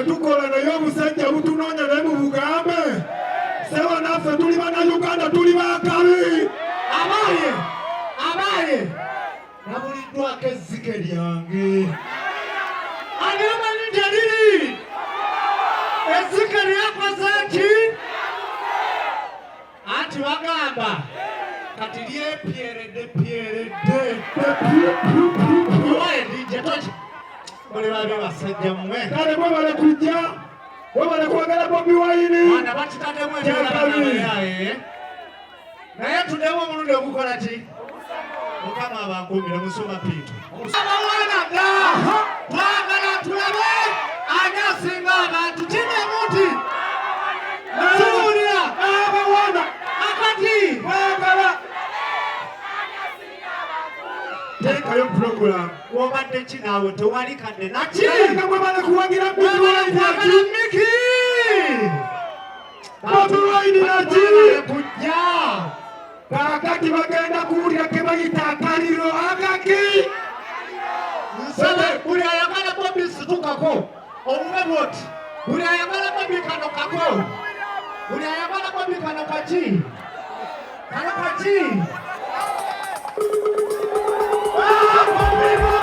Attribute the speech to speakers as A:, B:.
A: Tukola na yo musajja butunonya naye mu Bugambe sewa naffe tuli bana Uganda tuli bakabi abaye nabuliddwako ezzike lyange alyamanyi liri ezzike lyakoze ki anti bagamba kati lyepyeredde Ole babe basajja mmwe kale bwe bale kujja bwe bale kwagala Bobi Wine ana batitademu ebyo naye tudemu omulundi ogukola ki Mukama abankuumire musoma Pinto abawana da twagala tulabe ani asinga abantu kinemuti tuwulira abawana akati twagala tekayo program wobadde kinaawe tewali kadde nakirenga bwe bale kuwagira Miki Bobi Wine naki kujja kakati bagenda kuwulira ke bayita akaliro agaki nsabe buli ayagala Bobi situkako obume bwoti buli ayagala Bobi kano kako buli ayagala Bobi kano kaki